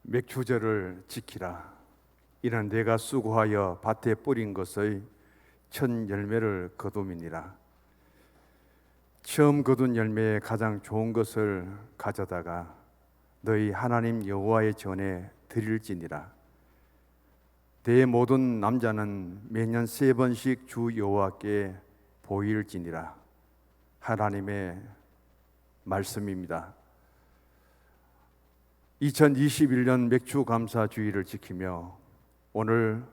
맥주절을 지키라. 이는 내가 수고하여 밭에 뿌린 것의 첫 열매를 거둠이니라. 처음 거둔 열매에 가장 좋은 것을 가져다가 너희 하나님 여호와의 전에 드릴지니라. 내 모든 남자는 매년 3번씩 주 여호와께 보일지니라. 하나님의 말씀입니다. 2021년 맥주 감사 주의를 지키며 오늘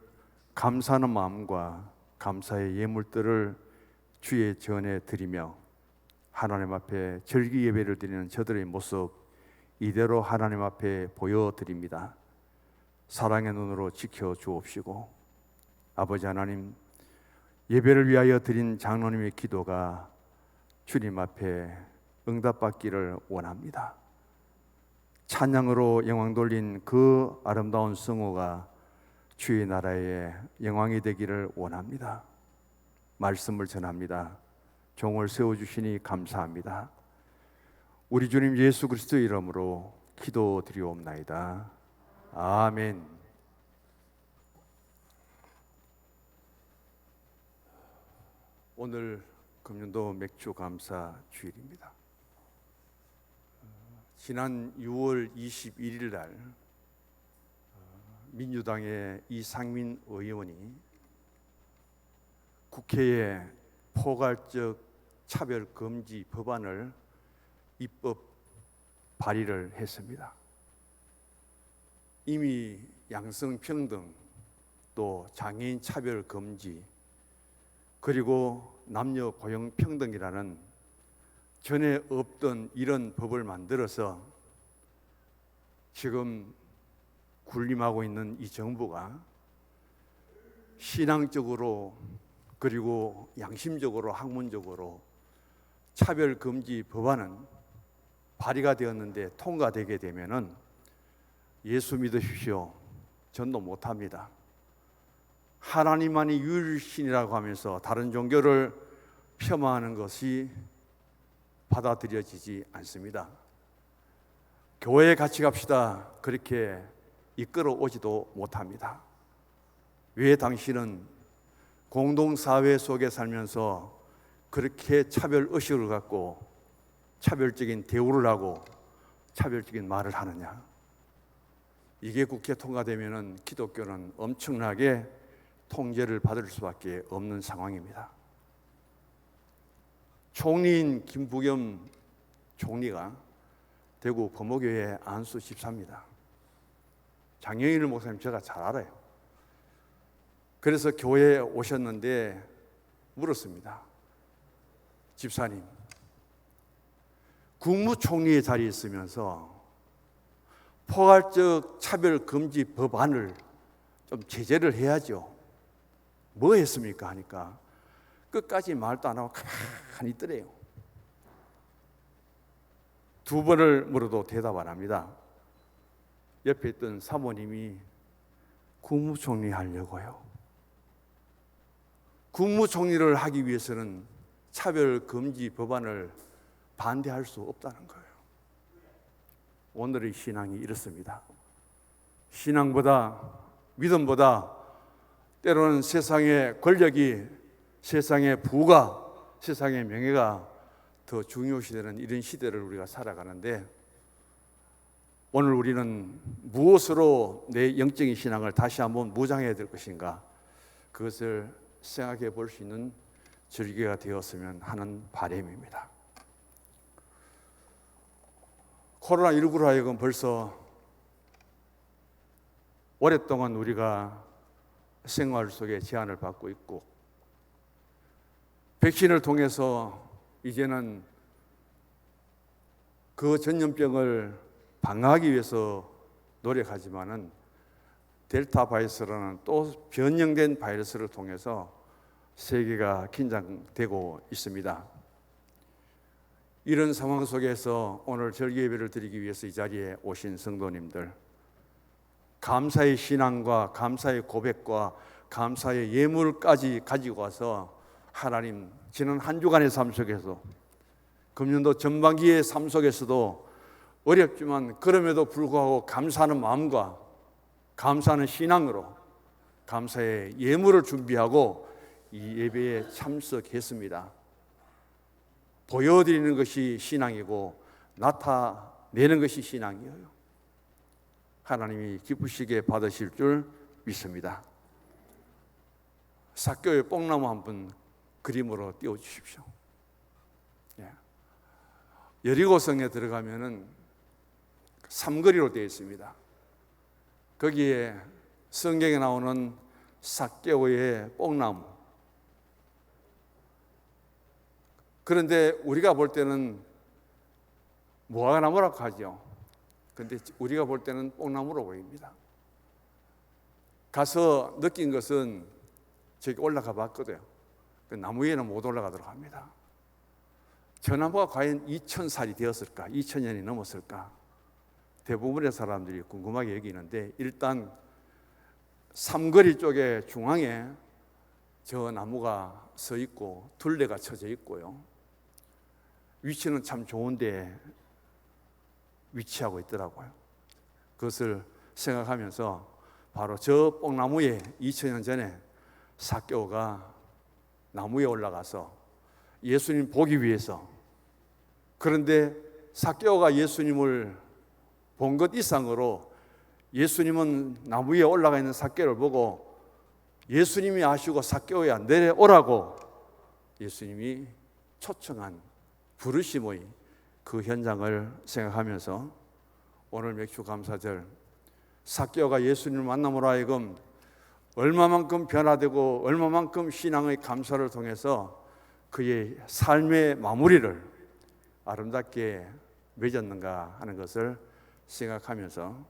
감사하는 마음과 감사의 예물들을 주의 전에 드리며 하나님 앞에 절기 예배를 드리는 저들의 모습 이대로 하나님 앞에 보여드립니다. 사랑의 눈으로 지켜 주옵시고, 아버지 하나님, 예배를 위하여 드린 장로님의 기도가 주님 앞에 응답받기를 원합니다. 찬양으로 영광 돌린 그 아름다운 성호가 주의 나라의 영광이 되기를 원합니다. 말씀을 전합니다. 종을 세워주시니 감사합니다. 우리 주님 예수 그리스도의 이름으로 기도드리옵나이다. 아멘. 오늘 금년도 맥주 감사 주일입니다. 지난 6월 21일 날 민주당의 이상민 의원이 국회에 포괄적 차별금지 법안을 입법 발의를 했습니다. 이미 양성평등, 또 장애인 차별금지, 그리고 남녀 고용평등이라는 전에 없던 이런 법을 만들어서 지금 군림하고 있는 이 정부가 신앙적으로 그리고 양심적으로 학문적으로 차별금지 법안은 발의가 되었는데 통과되게 되면은 예수 믿으십시오, 전도 못합니다. 하나님만이 유일신이라고 하면서 다른 종교를 폄하하는 것이 받아들여지지 않습니다. 교회에 같이 갑시다, 그렇게 이끌어 오지도 못합니다. 왜 당신은 공동사회 속에 살면서 그렇게 차별의식을 갖고 차별적인 대우를 하고 차별적인 말을 하느냐? 이게 국회 통과되면은 기독교는 엄청나게 통제를 받을 수밖에 없는 상황입니다. 총리인 김부겸 총리가 대구 범어교회 안수 집사입니다. 장영일 목사님 제가 잘 알아요. 그래서 교회에 오셨는데 물었습니다. 집사님, 국무총리의 자리에 있으면서 포괄적 차별금지 법안을 좀 제재를 해야죠. 뭐 했습니까? 하니까 끝까지 말도 안 하고 가만히 있더래요. 2번을 물어도 대답 안 합니다. 옆에 있던 사모님이 국무총리 하려고요. 국무총리를 하기 위해서는 차별금지 법안을 반대할 수 없다는 거예요. 오늘의 신앙이 이렇습니다. 신앙보다, 믿음보다 때로는 세상의 권력이, 세상의 부가, 세상의 명예가 더 중요시되는 이런 시대를 우리가 살아가는데, 오늘 우리는 무엇으로 내 영적인 신앙을 다시 한번 무장해야 될 것인가, 그것을 생각해 볼 수 있는 절기가 되었으면 하는 바람입니다. 코로나19로 하여금 벌써 오랫동안 우리가 생활 속에 제한을 받고 있고, 백신을 통해서 이제는 그 전염병을 방어하기 위해서 노력하지만은 델타 바이러스라는 또 변형된 바이러스를 통해서 세계가 긴장되고 있습니다. 이런 상황 속에서 오늘 절기 예배를 드리기 위해서 이 자리에 오신 성도님들, 감사의 신앙과 감사의 고백과 감사의 예물까지 가지고 와서 하나님, 지난 한 주간의 삶 속에서, 금년도 전반기의 삶 속에서도 어렵지만 그럼에도 불구하고 감사하는 마음과 감사하는 신앙으로 감사의 예물을 준비하고 이 예배에 참석했습니다. 보여드리는 것이 신앙이고 나타내는 것이 신앙이에요. 하나님이 기쁘시게 받으실 줄 믿습니다. 삭개오의 뽕나무 한번 그림으로 띄워주십시오. 여리고성에 들어가면은 삼거리로 되어 있습니다. 거기에 성경에 나오는 삭개오의 뽕나무. 그런데 우리가 볼 때는 무화과나무라고 하죠. 그런데 우리가 볼 때는 뽕나무로 보입니다. 가서 느낀 것은 저기 올라가 봤거든요. 그 나무 위에는 못 올라가도록 합니다. 저 나무가 과연 2000살이 되었을까? 2000년이 넘었을까? 대부분의 사람들이 궁금하게 여기는데 일단 삼거리 쪽에 중앙에 저 나무가 서 있고 둘레가 쳐져 있고요. 위치는 참 좋은데 위치하고 있더라고요. 그것을 생각하면서 바로 저 뽕나무에 2000년 전에 삭개오가 나무에 올라가서 예수님 보기 위해서, 그런데 삭개오가 예수님을 본 것 이상으로 예수님은 나무 위에 올라가 있는 삭개오를 보고 예수님이 아시고 삭개오야 내려오라고 예수님이 초청한 부르심의 그 현장을 생각하면서 오늘 맥주감사절 삭개오가 예수님을 만남으로 하여금 얼마만큼 변화되고 얼마만큼 신앙의 감사를 통해서 그의 삶의 마무리를 아름답게 맺었는가 하는 것을 생각하면서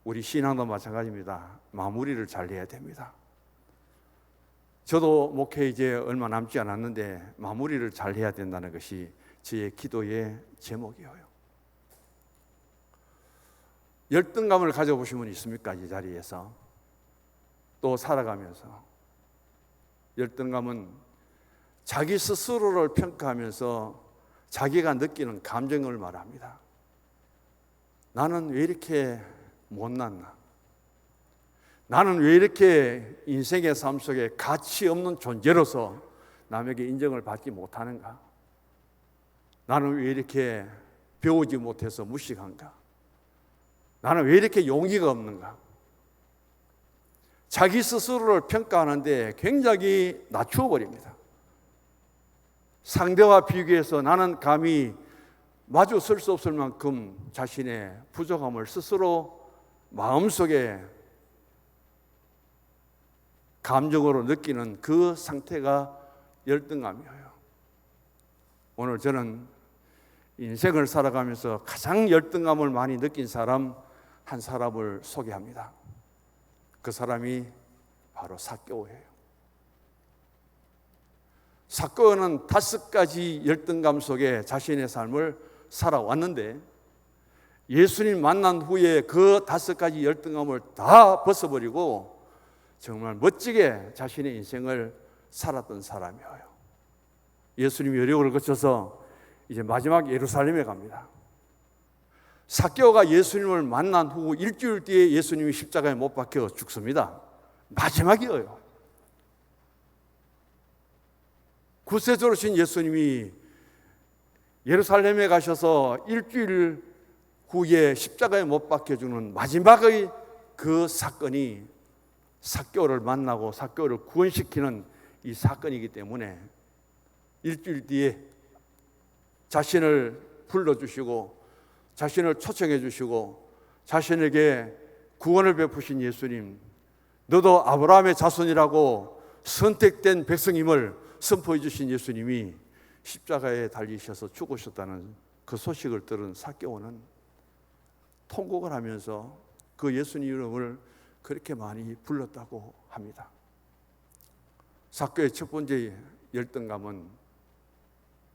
우리 신앙도 마찬가지입니다. 마무리를 잘 해야 됩니다. 저도 목회 이제 얼마 남지 않았는데 마무리를 잘 해야 된다는 것이 저의 기도의 제목이에요. 열등감을 가져보신 분 있습니까? 이 자리에서 또 살아가면서 열등감은 자기 스스로를 평가하면서 자기가 느끼는 감정을 말합니다. 나는 왜 이렇게 못났나? 나는 왜 이렇게 인생의 삶 속에 가치 없는 존재로서 남에게 인정을 받지 못하는가? 나는 왜 이렇게 배우지 못해서 무식한가? 나는 왜 이렇게 용기가 없는가? 자기 스스로를 평가하는데 굉장히 낮추어 버립니다. 상대와 비교해서 나는 감히 마주 설 수 없을 만큼 자신의 부족함을 스스로 마음속에 감정으로 느끼는 그 상태가 열등감이에요. 오늘 저는 인생을 살아가면서 가장 열등감을 많이 느낀 사람 한 사람을 소개합니다. 그 사람이 바로 삭개오예요. 삭개오는 5가지 열등감 속에 자신의 삶을 살아왔는데 예수님 만난 후에 그 5가지 열등감을 다 벗어버리고 정말 멋지게 자신의 인생을 살았던 사람이에요. 예수님이 여리고를 거쳐서 이제 마지막 예루살렘에 갑니다. 삭개오가 예수님을 만난 후 일주일 뒤에 예수님이 십자가에 못 박혀 죽습니다. 마지막이에요. 구세주로신 예수님이 예루살렘에 가셔서 일주일 후에 십자가에 못 박혀 죽는 마지막의 그 사건이 삭개오를 만나고 삭개오를 구원시키는 이 사건이기 때문에 일주일 뒤에 자신을 불러주시고 자신을 초청해 주시고 자신에게 구원을 베푸신 예수님, 너도 아브라함의 자손이라고 선택된 백성임을 선포해 주신 예수님이 십자가에 달리셔서 죽으셨다는 그 소식을 들은 삭개오는 통곡을 하면서 그 예수님 이름을 그렇게 많이 불렀다고 합니다. 삭개오의 첫 번째 열등감은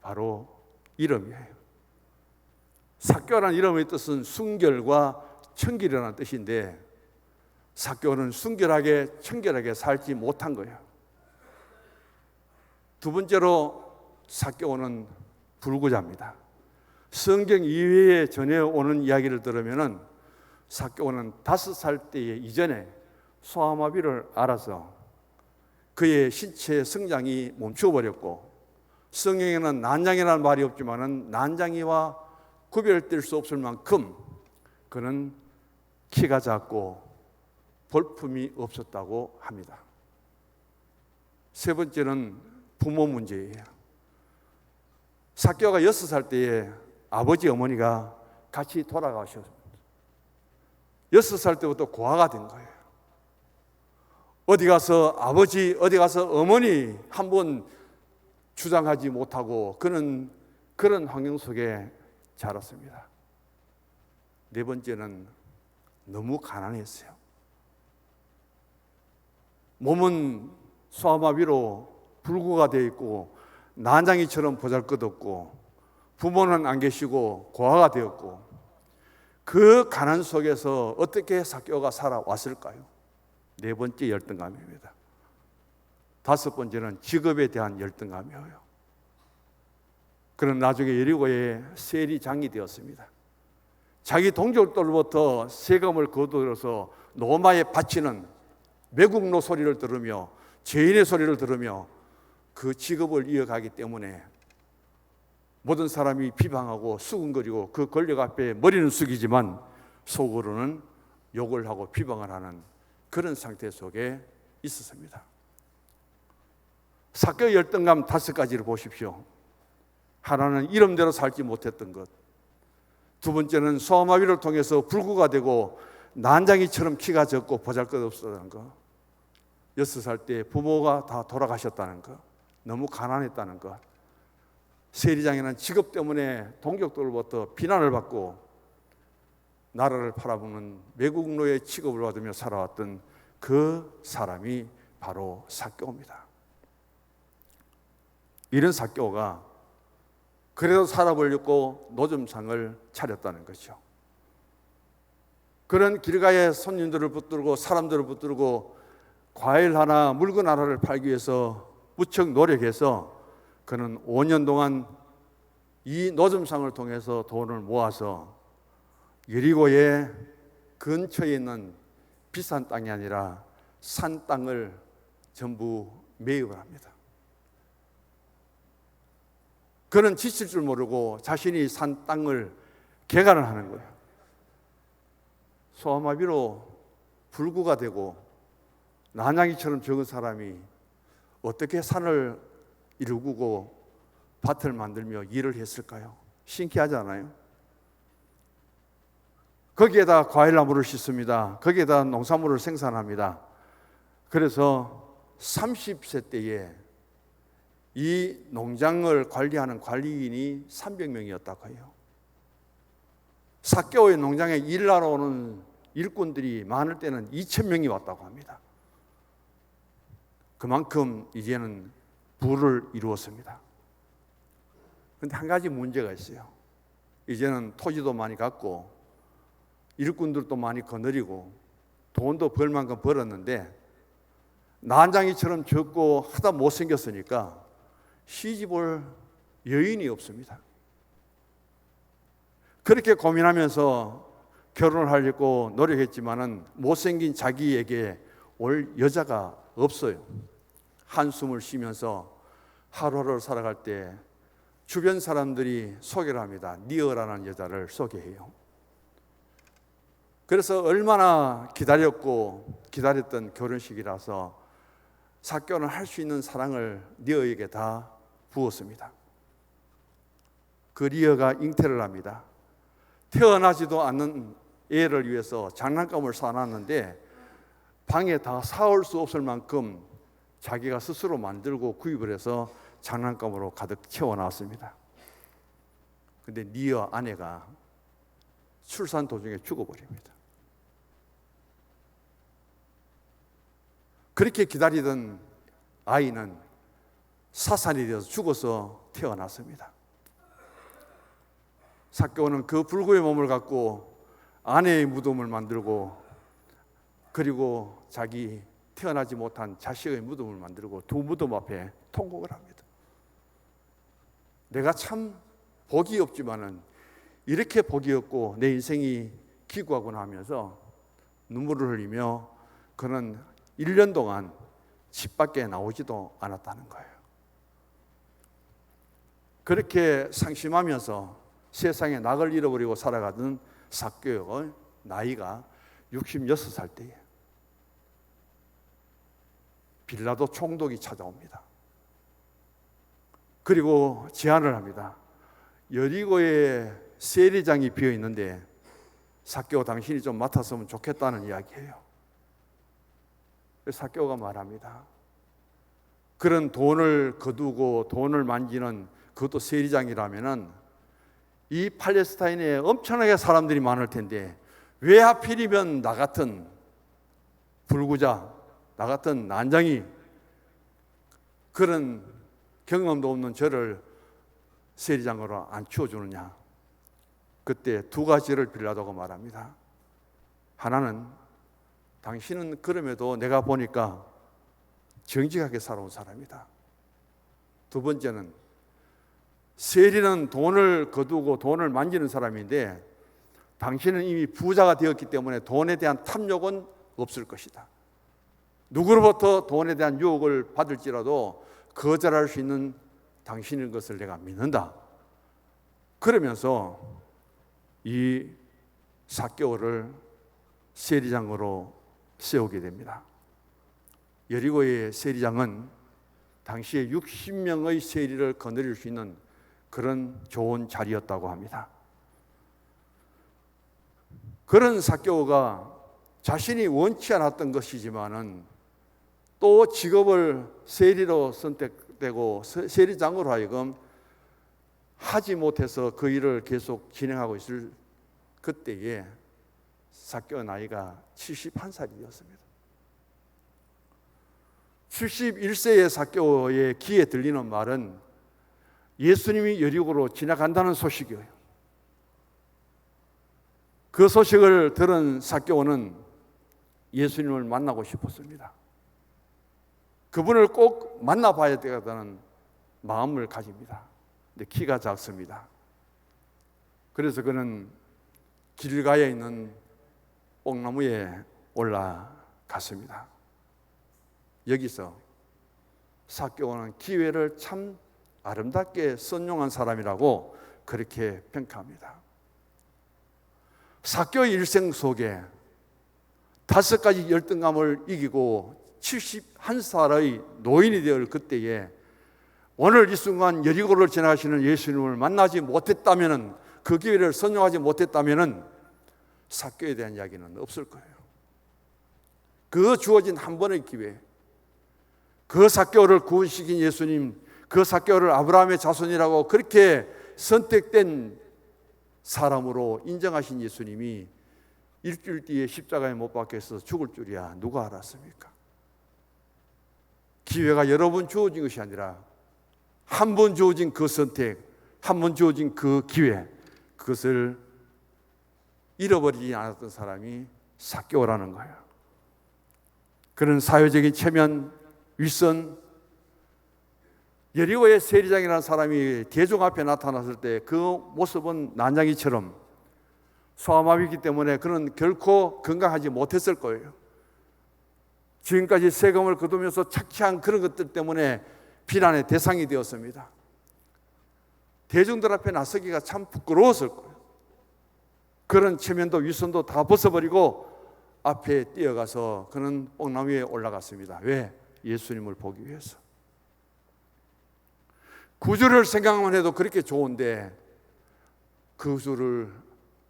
바로 이름이에요. 삭개오라는 이름의 뜻은 순결과 청결이라는 뜻인데 삭개오는 순결하게 청결하게 살지 못한 거예요. 두 번째로 삭개오는 불구자입니다. 성경 이외에 전해오는 이야기를 들으면은 삭개오는 5살 때에 이전에 소아마비를 알아서 그의 신체 성장이 멈춰버렸고, 성경에는 난장이라는 말이 없지만은 난장이와 구별될 수 없을 만큼 그는 키가 작고 볼품이 없었다고 합니다. 세 번째는 부모 문제예요. 삭개오가 6살 때에 아버지 어머니가 같이 돌아가셨습니다. 6살 때부터 고아가 된 거예요. 어디 가서 아버지, 어디 가서 어머니 한번 주장하지 못하고 그는 그런 환경 속에 자랐습니다. 네 번째는 너무 가난했어요. 몸은 소아마비로 불구가 되어 있고 난장이처럼 보잘것없고 부모는 안 계시고 고아가 되었고, 그 가난 속에서 어떻게 삭개오가 살아왔을까요? 네 번째 열등감입니다. 다섯 번째는 직업에 대한 열등감이에요. 그는 나중에 여리고의 세리장이 되었습니다. 자기 동족들로부터 세금을 거두어서 노마에 바치는 매국노 소리를 들으며 죄인의 소리를 들으며 그 직업을 이어가기 때문에 모든 사람이 비방하고 수군거리고 그 권력 앞에 머리는 숙이지만 속으로는 욕을 하고 비방을 하는 그런 상태 속에 있었습니다. 삭개오의 열등감 5가지를 보십시오. 하나는 이름대로 살지 못했던 것, 두 번째는 소아마비를 통해서 불구가 되고 난장이처럼 키가 적고 보잘것없었다는 것, 6살 때 부모가 다 돌아가셨다는 것, 너무 가난했다는 것, 세리장에는 직업 때문에 동족들로부터 비난을 받고 나라를 팔아먹는 매국노의 취급을 받으며 살아왔던 그 사람이 바로 삭개오입니다. 이런 삭개오가 그래도 살아보려고 노점상을 차렸다는 거죠. 그런 길가의 손님들을 붙들고 사람들을 붙들고 과일 하나 물건 하나를 팔기 위해서 무척 노력해서 그는 5년 동안 이 노점상을 통해서 돈을 모아서 여리고의 근처에 있는 비싼 땅이 아니라 산 땅을 전부 매입을 합니다. 그는 지칠 줄 모르고 자신이 산 땅을 개간을 하는 거예요. 소아마비로 불구가 되고 난장이처럼 적은 사람이 어떻게 산을 일구고 밭을 만들며 일을 했을까요? 신기하지 않아요? 거기에다 과일나무를 심습니다. 거기에다 농산물을 생산합니다. 그래서 30세 때에 이 농장을 관리하는 관리인이 300명이었다고 해요. 삭개오의 농장에 일하러 오는 일꾼들이 많을 때는 2,000명이 왔다고 합니다. 그만큼 이제는 부를 이루었습니다. 그런데 한 가지 문제가 있어요. 이제는 토지도 많이 갖고 일꾼들도 많이 거느리고 돈도 벌 만큼 벌었는데 난장이처럼 적고 하다 못생겼으니까 시집올 여인이 없습니다. 그렇게 고민하면서 결혼을 하려고 노력했지만은 못생긴 자기에게 올 여자가 없어요. 한숨을 쉬면서 하루하루를 살아갈 때 주변 사람들이 소개를 합니다. 니어라는 여자를 소개해요. 그래서 얼마나 기다렸고 기다렸던 결혼식이라서 삭개오는 할 수 있는 사랑을 니어에게 다 부었습니다. 그 니어가 잉태를 합니다. 태어나지도 않는 애를 위해서 장난감을 사놨는데 방에 다 사올 수 없을 만큼 자기가 스스로 만들고 구입을 해서 장난감으로 가득 채워놨습니다. 그런데 니어 아내가 출산 도중에 죽어버립니다. 그렇게 기다리던 아이는 사산이 되어서 죽어서 태어났습니다. 삭개오는 그 불구의 몸을 갖고 아내의 무덤을 만들고 그리고 자기 태어나지 못한 자식의 무덤을 만들고 두 무덤 앞에 통곡을 합니다. 내가 참 복이 없지만은 이렇게 복이 없고 내 인생이 기구하구나 하면서 눈물을 흘리며 그는 1년 동안 집 밖에 나오지도 않았다는 거예요. 그렇게 상심하면서 세상에 낙을 잃어버리고 살아가던 삭개오의 나이가 66살 때에 빌라도 총독이 찾아옵니다. 그리고 제안을 합니다. 여리고에 세리장이 비어 있는데 삭개오 당신이 좀 맡았으면 좋겠다는 이야기예요. 삭개오가 말합니다. 그런 돈을 거두고 돈을 만지는 그것도 세리장이라면은 이 팔레스타인에 엄청나게 사람들이 많을 텐데 왜 하필이면 나 같은 불구자, 나 같은 난장이 그런 경험도 없는 저를 세리장으로 안 키워주느냐. 그때 두 가지를 빌라도가 말합니다. 하나는 당신은 그럼에도 내가 보니까 정직하게 살아온 사람이다. 두 번째는 세리는 돈을 거두고 돈을 만지는 사람인데 당신은 이미 부자가 되었기 때문에 돈에 대한 탐욕은 없을 것이다. 누구로부터 돈에 대한 유혹을 받을지라도 거절할 수 있는 당신인 것을 내가 믿는다. 그러면서 이 삭개오를 세리장으로 세우게 됩니다. 여리고의 세리장은 당시에 60명의 세리를 거느릴 수 있는 그런 좋은 자리였다고 합니다. 그런 삭개오가 자신이 원치 않았던 것이지만은 또 직업을 세리로 선택되고 세리장으로 하여금 하지 못해서 그 일을 계속 진행하고 있을 그때에 삭개오 나이가 71살이었습니다. 71세의 삭개오의 귀에 들리는 말은 예수님이 여리고로 지나간다는 소식이에요. 그 소식을 들은 삭개오는 예수님을 만나고 싶었습니다. 그분을 꼭 만나봐야 되겠다는 마음을 가집니다. 근데 키가 작습니다. 그래서 그는 길가에 있는 뽕나무에 올라갔습니다. 여기서 삭개오는 기회를 참 아름답게 선용한 사람이라고 그렇게 평가합니다. 삭개오의 일생 속에 5가지 열등감을 이기고 71살의 노인이 되을 그때에 오늘 이 순간 여리고를 지나가시는 예수님을 만나지 못했다면, 그 기회를 선용하지 못했다면 삭개오에 대한 이야기는 없을 거예요. 그 주어진 한 번의 기회, 그 삭개오를 구원시킨 예수님, 그 삭개오를 아브라함의 자손이라고 그렇게 선택된 사람으로 인정하신 예수님이 일주일 뒤에 십자가에 못 박혀서 죽을 줄이야 누가 알았습니까? 기회가 여러 번 주어진 것이 아니라 한 번 주어진 그 선택, 한 번 주어진 그 기회, 그것을 잃어버리지 않았던 사람이 삭개오라는 거예요. 그런 사회적인 체면, 윗선, 여리고의 세리장이라는 사람이 대중 앞에 나타났을 때 그 모습은 난장이처럼 소아마비이기 때문에 그는 결코 건강하지 못했을 거예요. 지금까지 세금을 거두면서 착취한 그런 것들 때문에 비난의 대상이 되었습니다. 대중들 앞에 나서기가 참 부끄러웠을 거예요. 그런 체면도 윗선도 다 벗어버리고 앞에 뛰어가서 그는 뽕나무 위에 올라갔습니다. 왜? 예수님을 보기 위해서. 구주를 생각만 해도 그렇게 좋은데 그 구주를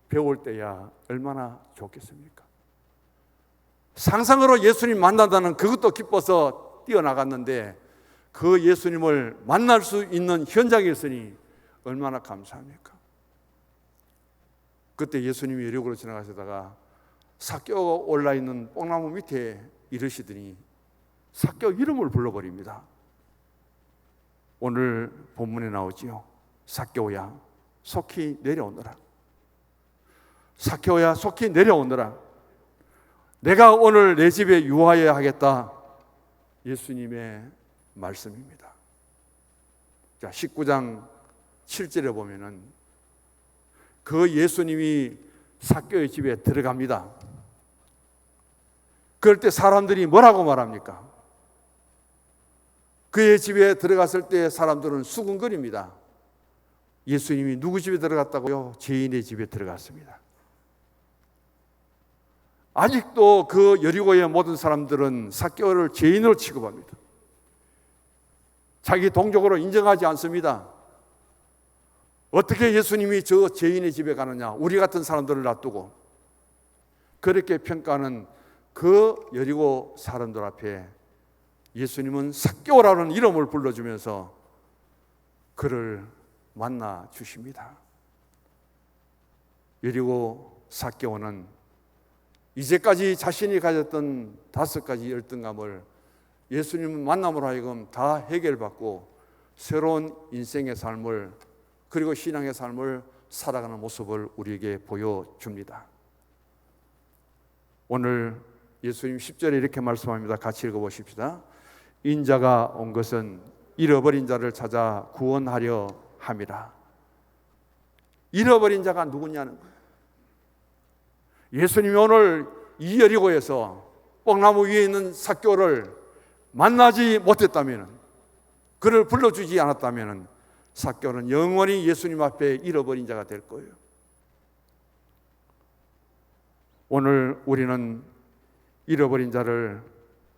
배울 때야 얼마나 좋겠습니까? 상상으로 예수님 만난다는 그것도 기뻐서 뛰어나갔는데 그 예수님을 만날 수 있는 현장에 있으니 얼마나 감사합니까? 그때 예수님이 여리고로 지나가시다가 삭개오가 올라있는 뽕나무 밑에 이르시더니 삭개오 이름을 불러버립니다. 오늘 본문에 나오지요. 삭개오야 속히 내려오너라. 삭개오야 속히 내려오너라. 내가 오늘 내 집에 유하여야 하겠다. 예수님의 말씀입니다. 자, 19장 7절에 보면은 그 예수님이 삭개오의 집에 들어갑니다. 그럴 때 사람들이 뭐라고 말합니까? 그의 집에 들어갔을 때 사람들은 수군거립니다. 예수님이 누구 집에 들어갔다고요? 죄인의 집에 들어갔습니다. 아직도 그 여리고의 모든 사람들은 삭개오를 죄인으로 취급합니다. 자기 동족으로 인정하지 않습니다. 어떻게 예수님이 저 죄인의 집에 가느냐? 우리 같은 사람들을 놔두고. 그렇게 평가하는 그 여리고 사람들 앞에 예수님은 삭개오라는 이름을 불러주면서 그를 만나 주십니다. 여리고 삭개오는 이제까지 자신이 가졌던 5가지 열등감을 예수님 만남으로 하여금 다 해결받고 새로운 인생의 삶을, 그리고 신앙의 삶을 살아가는 모습을 우리에게 보여줍니다. 오늘 예수님 10절에 이렇게 말씀합니다. 같이 읽어보십시다. 인자가 온 것은 잃어버린 자를 찾아 구원하려 함이라. 잃어버린 자가 누구냐는 거예요. 예수님이 오늘 이 여리고에서 뽕나무 위에 있는 삭개오를 만나지 못했다면, 그를 불러주지 않았다면 삭개오는 영원히 예수님 앞에 잃어버린 자가 될 거예요. 오늘 우리는 잃어버린 자를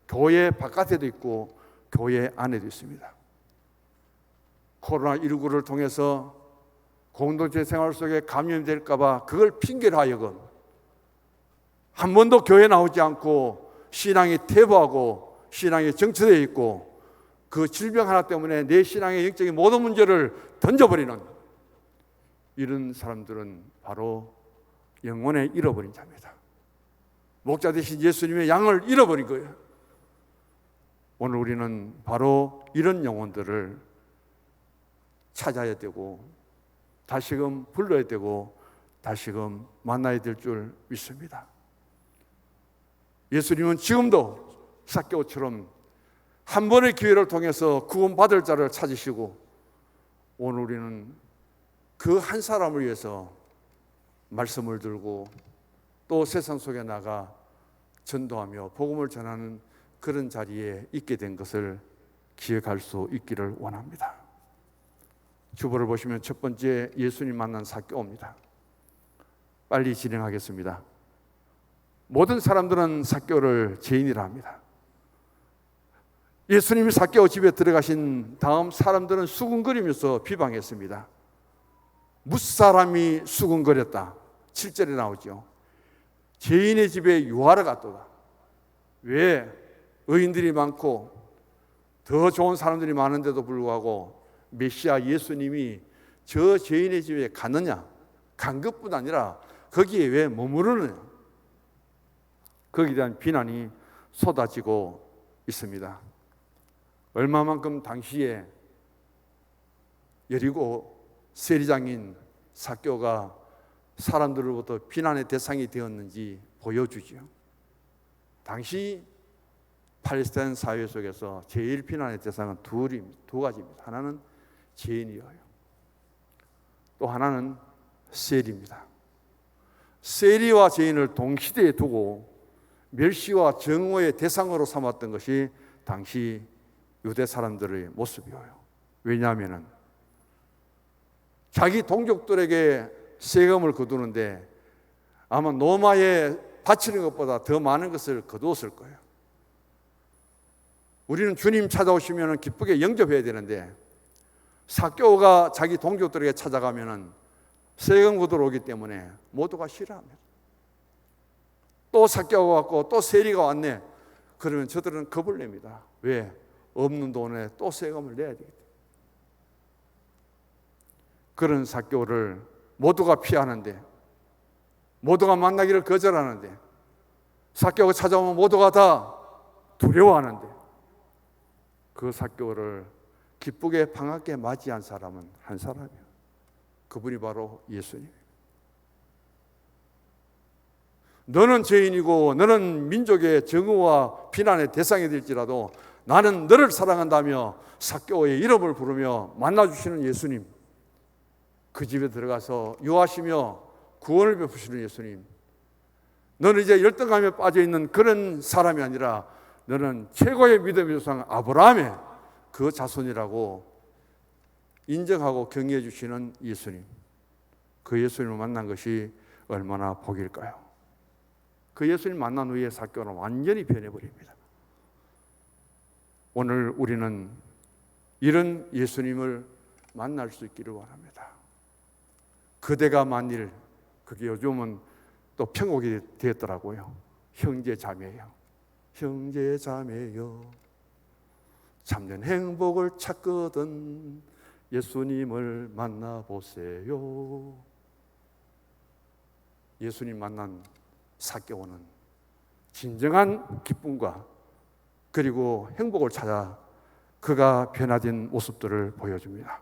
교회 바깥에도 있고 교회 안에도 있습니다. 코로나19를 통해서 공동체 생활 속에 감염될까 봐 그걸 핑계로 하여금 한 번도 교회 나오지 않고 신앙이 퇴보하고 신앙이 정체되어 있고 그 질병 하나 때문에 내 신앙의 영적인 모든 문제를 던져버리는 이런 사람들은 바로 영혼에 잃어버린 자입니다. 목자 되신 예수님의 양을 잃어버린 거예요. 오늘 우리는 바로 이런 영혼들을 찾아야 되고 다시금 불러야 되고 다시금 만나야 될 줄 믿습니다. 예수님은 지금도 삭개오처럼 한 번의 기회를 통해서 구원받을 자를 찾으시고 오늘 우리는 그 한 사람을 위해서 말씀을 들고 또 세상 속에 나가 전도하며 복음을 전하는 그런 자리에 있게 된 것을 기억할 수 있기를 원합니다. 주보를 보시면 첫 번째 예수님 만난 삭개오입니다. 빨리 진행하겠습니다. 모든 사람들은 삭개오를 죄인이라 합니다. 예수님이 삭개오 집에 들어가신 다음 사람들은 수군거리면서 비방했습니다. 무사람이 수군거렸다. 7절에 나오죠. 죄인의 집에 유하러 갔도다. 왜? 의인들이 많고 더 좋은 사람들이 많은데도 불구하고 메시아 예수님이 저 죄인의 집에 갔느냐? 간 것뿐 아니라 거기에 왜 머무르느냐? 거기에 대한 비난이 쏟아지고 있습니다. 얼마만큼 당시에 여리고 세리장인 삭개오가 사람들로부터 비난의 대상이 되었는지 보여주죠. 당시 팔레스타인 사회 속에서 제일 비난의 대상은 두 가지입니다. 하나는 죄인이에요. 또 하나는 세리입니다. 세리와 죄인을 동시대에 두고 멸시와 정오의 대상으로 삼았던 것이 당시 유대 사람들의 모습이에요. 왜냐하면 자기 동족들에게 세금을 거두는데 아마 노마에 바치는 것보다 더 많은 것을 거두었을 거예요. 우리는 주님 찾아오시면 기쁘게 영접해야 되는데 삭개오가 자기 동족들에게 찾아가면 세금 거두러 오기 때문에 모두가 싫어합니다. 또 삭개오가 왔고 또 세리가 왔네. 그러면 저들은 겁을 냅니다. 왜? 없는 돈에 또 세금을 내야 되기 때문에. 그런 삭개오를 모두가 피하는데, 모두가 만나기를 거절하는데, 삭개오가 찾아오면 모두가 다 두려워하는데, 그 삭개오를 기쁘게 반갑게 맞이한 사람은 한 사람이에요. 그분이 바로 예수님이에요. 너는 죄인이고 너는 민족의 정의와 비난의 대상이 될지라도 나는 너를 사랑한다며 삭개오의 이름을 부르며 만나주시는 예수님. 그 집에 들어가서 요하시며 구원을 베푸시는 예수님, 너는 이제 열등감에 빠져있는 그런 사람이 아니라 너는 최고의 믿음의 조상 아브라함의 그 자손이라고 인정하고 경외해 주시는 예수님, 그 예수님을 만난 것이 얼마나 복일까요? 그 예수님 만난 후에 삭개오는 완전히 변해버립니다. 오늘 우리는 이런 예수님을 만날 수 있기를 원합니다. 그대가 만일, 그게 요즘은 또 편곡이 되었더라고요. 형제 자매요. 형제 자매요. 참된 행복을 찾거든 예수님을 만나보세요. 예수님 만난 삭개오는 진정한 기쁨과 그리고 행복을 찾아 그가 변화된 모습들을 보여줍니다.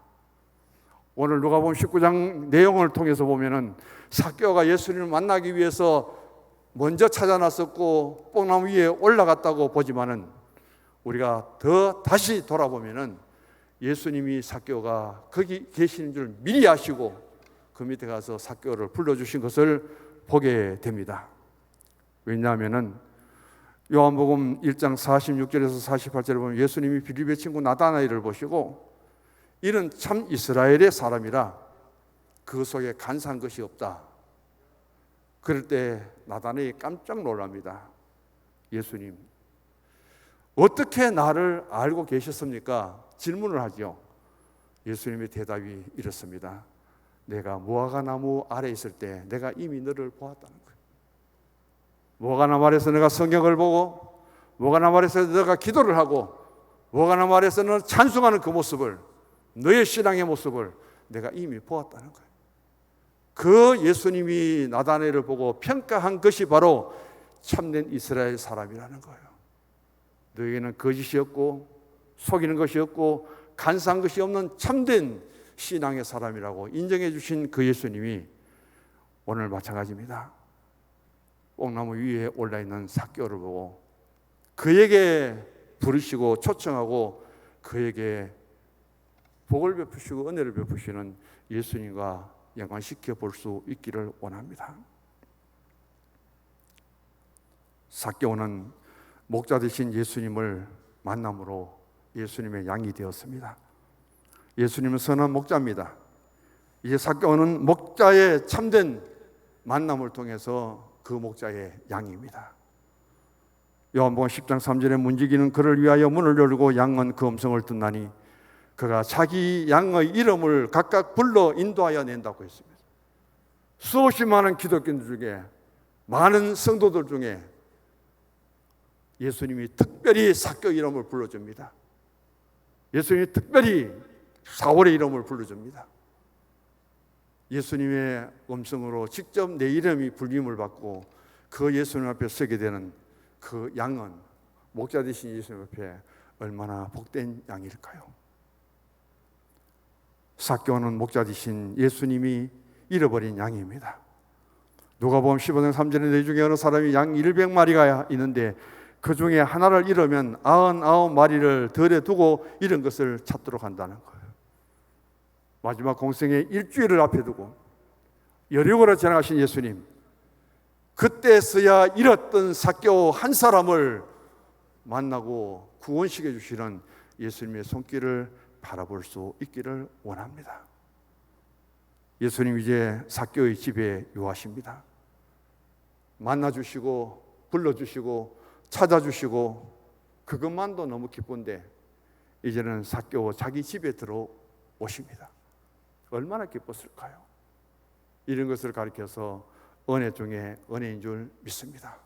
오늘 누가복음 19장 내용을 통해서 보면은 삭개오가 예수님을 만나기 위해서 먼저 찾아 나섰고 뽕나무 위에 올라갔다고 보지만은 우리가 더 다시 돌아보면은 예수님이 삭개오가 거기 계시는 줄 미리 아시고 그 밑에 가서 삭개오를 불러주신 것을 보게 됩니다. 왜냐하면은 요한복음 1장 46절에서 48절에 보면 예수님이 빌립의 친구 나다나엘을 보시고 이는 참 이스라엘의 사람이라 그 속에 간사한 것이 없다. 그럴 때 나다나엘이 깜짝 놀랍니다. 예수님, 어떻게 나를 알고 계셨습니까? 질문을 하죠. 예수님의 대답이 이렇습니다. 내가 무화과 나무 아래 있을 때 내가 이미 너를 보았다는 거예요. 무화과 나무 아래서 내가 성경을 보고 무화과 나무 아래서 내가 기도를 하고 무화과 나무 아래서 너를 찬송하는 그 모습을, 너의 신앙의 모습을 내가 이미 보았다는 거예요. 그 예수님이 나다나엘을 보고 평가한 것이 바로 참된 이스라엘 사람이라는 거예요. 너에게는 거짓이 없고 속이는 것이 없고 간사한 것이 없는 참된 신앙의 사람이라고 인정해 주신 그 예수님이 오늘 마찬가지입니다. 뽕나무 위에 올라있는 삭개오를 보고 그에게 부르시고 초청하고 그에게 복을 베푸시고 은혜를 베푸시는 예수님과 연관시켜 볼 수 있기를 원합니다. 삭개오는 목자 되신 예수님을 만남으로 예수님의 양이 되었습니다. 예수님은 선한 목자입니다. 이제 삭개오는 목자의 참된 만남을 통해서 그 목자의 양입니다. 요한복음 10장 3절에 문지기는 그를 위하여 문을 열고 양은 그 음성을 듣나니 그가 자기 양의 이름을 각각 불러 인도하여 낸다고 했습니다. 수없이 많은 기독교인들 중에, 많은 성도들 중에 예수님이 특별히 삭개오 이름을 불러줍니다. 예수님이 특별히 사울의 이름을 불러줍니다. 예수님의 음성으로 직접 내 이름이 불림을 받고 그 예수님 앞에 서게 되는 그 양은 목자 되신 예수님 앞에 얼마나 복된 양일까요? 삭개오는 목자 되신 예수님이 잃어버린 양입니다. 누가복음 15장 3절에 내 중에 어느 사람이 양 100마리가 있는데 그 중에 하나를 잃으면 99마리를 덜에 두고 잃은 것을 찾도록 한다는 거예요. 마지막 공생의 일주일을 앞에 두고 여리고로 지나가신 예수님, 그때서야 잃었던 삭개오 한 사람을 만나고 구원시켜 주시는 예수님의 손길을 바라볼 수 있기를 원합니다. 예수님 이제 삭개오의 집에 요하십니다. 만나주시고 불러주시고 찾아주시고 그것만도 너무 기쁜데 이제는 삭개오 자기 집에 들어오십니다. 얼마나 기뻤을까요? 이런 것을 가리켜서 은혜 중에 은혜인 줄 믿습니다.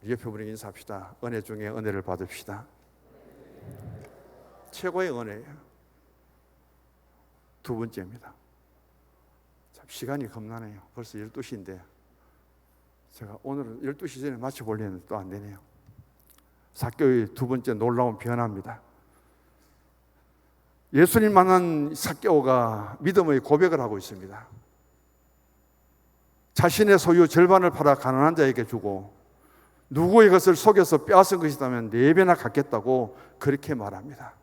옆에 분에게 인사합시다. 은혜 중에 은혜를 받읍시다. 최고의 은혜예요. 두 번째입니다. 참 시간이 겁나네요. 벌써 12시인데 제가 오늘은 12시 전에 마쳐보려는데 또 안 되네요. 삭개오의 두 번째 놀라운 변화입니다. 예수님 만난 삭개오가 믿음의 고백을 하고 있습니다. 자신의 소유 절반을 팔아 가난한 자에게 주고 누구의 것을 속여서 빼앗은 것이라면 4배나 갚겠다고 그렇게 말합니다.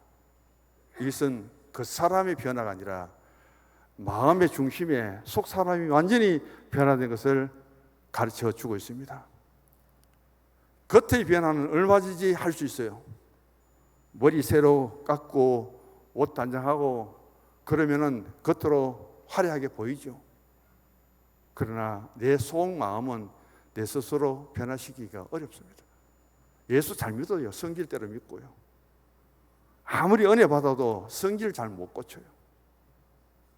이것은 그 사람의 변화가 아니라 마음의 중심에 속 사람이 완전히 변화된 것을 가르쳐 주고 있습니다. 겉의 변화는 얼마든지 할 수 있어요. 머리 새로 깎고 옷 단장하고 그러면은 겉으로 화려하게 보이죠. 그러나 내 속 마음은 내 스스로 변화시키기가 어렵습니다. 예수 잘 믿어요. 성질대로 믿고요. 아무리 은혜 받아도 성질 잘 못 고쳐요.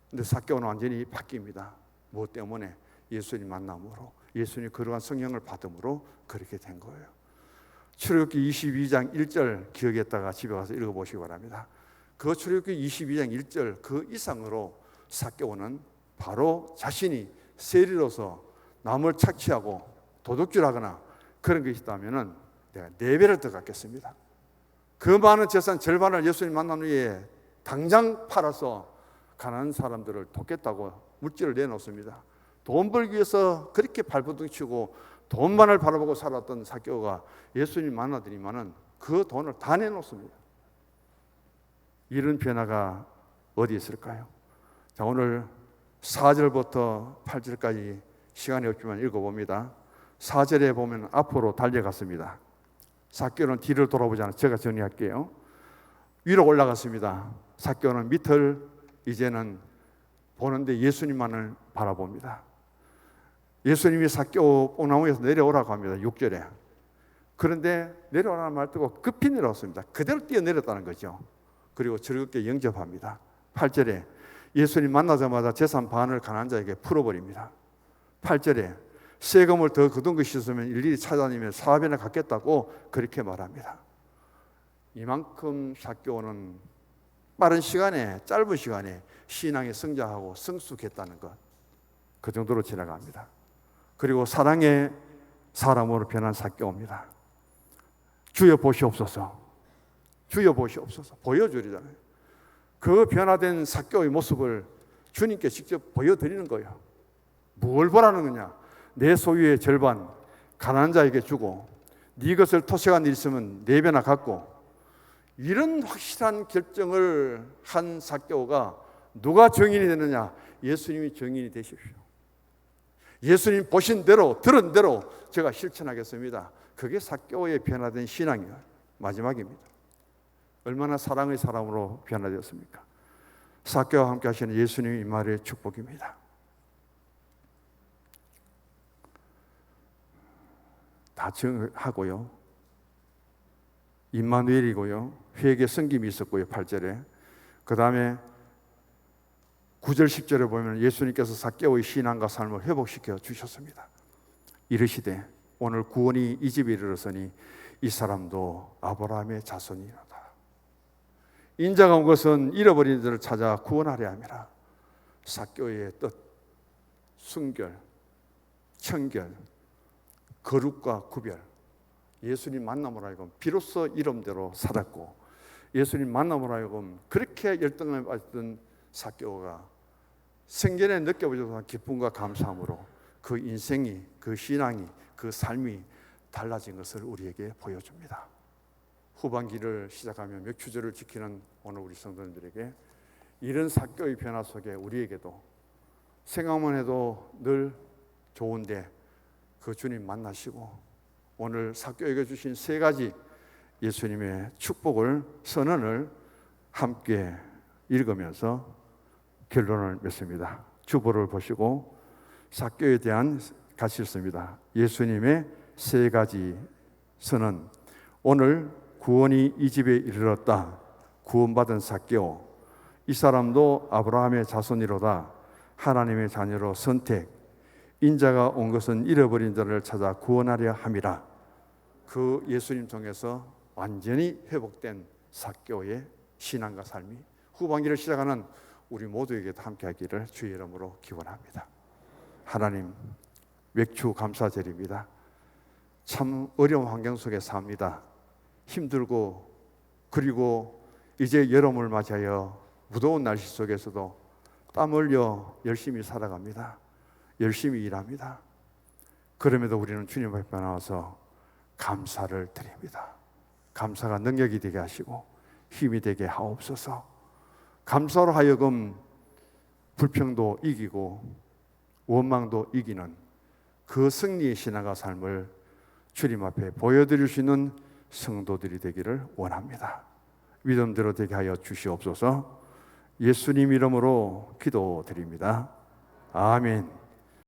근데 삭개오는 완전히 바뀝니다. 무엇 때문에? 예수님 만남으로, 예수님 그러한 성령을 받음으로 그렇게 된 거예요. 출애굽기 22장 1절 기억했다가 집에 가서 읽어보시기 바랍니다. 그 출애굽기 22장 1절 그 이상으로 삭개오는 바로 자신이 세리로서 남을 착취하고 도둑질하거나 그런 것이 있다면 내가 4배를 더 갚겠습니다. 그 많은 재산 절반을 예수님 만난 후에 당장 팔아서 가난한 사람들을 돕겠다고 물질을 내놓습니다. 돈 벌기 위해서 그렇게 발버둥치고 돈만을 바라보고 살았던 삭개오가 예수님 만나더니만은 그 돈을 다 내놓습니다. 이런 변화가 어디 있을까요? 자, 오늘 4절부터 8절까지 시간이 없지만 읽어봅니다. 4절에 보면 앞으로 달려갔습니다. 삭개오는 뒤를 돌아보지 않아. 제가 정리할게요. 위로 올라갔습니다. 삭개오는 밑을 이제는 보는데 예수님만을 바라봅니다. 예수님이 삭개오 뽕나무에서 내려오라고 합니다. 6절에. 그런데 내려오라는 말 듣고 급히 내려왔습니다. 그대로 뛰어내렸다는 거죠. 그리고 즐겁게 영접합니다. 8절에 예수님 만나자마자 재산 반을 가난한 자에게 풀어버립니다. 8절에 세금을 더 거둔 것이 있으면 일일이 찾아다니며 사업에나 갖겠다고 그렇게 말합니다. 이만큼 삭개오는 빠른 시간에, 짧은 시간에 신앙에 성장하고 성숙했다는 것, 그 정도로 지나갑니다. 그리고 사랑의 사람으로 변한 삭개오입니다. 주여 보시옵소서, 주여 보시옵소서 보여주리잖아요. 그 변화된 삭개오의 모습을 주님께 직접 보여드리는 거예요. 뭘 보라는 거냐? 내 소유의 절반 가난한 자에게 주고 네 것을 토색한 일 있으면 4배나 갖고, 이런 확실한 결정을 한 삭개오가 누가 증인이 되느냐? 예수님이 증인이 되십시오. 예수님 보신 대로 들은 대로 제가 실천하겠습니다. 그게 삭개오의 변화된 신앙이에요. 마지막입니다. 얼마나 사랑의 사람으로 변화되었습니까? 삭개오와 함께 하시는 예수님의 말의 축복입니다. 다 증하고요. 임마누엘이고요. 회개 성김이 있었고요. 8절에. 그 다음에 9절 10절에 보면 예수님께서 삭개오의 신앙과 삶을 회복시켜 주셨습니다. 이르시되 오늘 구원이 이 집에 이르렀으니 이 사람도 아브라함의 자손이로다. 인자가 온 것은 잃어버린 자를 찾아 구원하려 함이라. 삭개오의 뜻, 순결, 청결, 거룩과 구별, 예수님 만남으로 하여금 비로소 이름대로 살았고, 예수님 만남으로 하여금 그렇게 열등을 받던 삭개오가 생전에 느껴보지 기쁨과 감사함으로 그 인생이, 그 신앙이, 그 삶이 달라진 것을 우리에게 보여줍니다. 후반기를 시작하며 맥추절을 지키는 오늘 우리 성도님들에게 이런 삭개오의 변화 속에 우리에게도 생각만 해도 늘 좋은데 그 주님 만나시고 오늘 삭개오에게 주신 3가지 예수님의 축복을, 선언을 함께 읽으면서 결론을 맺습니다. 주보를 보시고 삭개오에 대한 같이 읽습니다. 예수님의 3가지 선언. 오늘 구원이 이 집에 이르렀다. 구원받은 삭개오. 이 사람도 아브라함의 자손이로다. 하나님의 자녀로 선택. 인자가 온 것은 잃어버린 자를 찾아 구원하려 함이라. 그 예수님 통해서 완전히 회복된 삭개오의 신앙과 삶이 후반기를 시작하는 우리 모두에게도 함께하기를 주의 이름으로 기원합니다. 하나님, 맥주 감사드립니다. 참 어려운 환경 속에 삽니다. 힘들고, 그리고 이제 여름을 맞이하여 무더운 날씨 속에서도 땀 흘려 열심히 살아갑니다. 열심히 일합니다. 그럼에도 우리는 주님 앞에 나와서 감사를 드립니다. 감사가 능력이 되게 하시고 힘이 되게 하옵소서. 감사로 하여금 불평도 이기고 원망도 이기는 그 승리의 신앙과 삶을 주님 앞에 보여드릴 수 있는 성도들이 되기를 원합니다. 믿음대로 되게 하여 주시옵소서. 예수님 이름으로 기도드립니다. 아멘.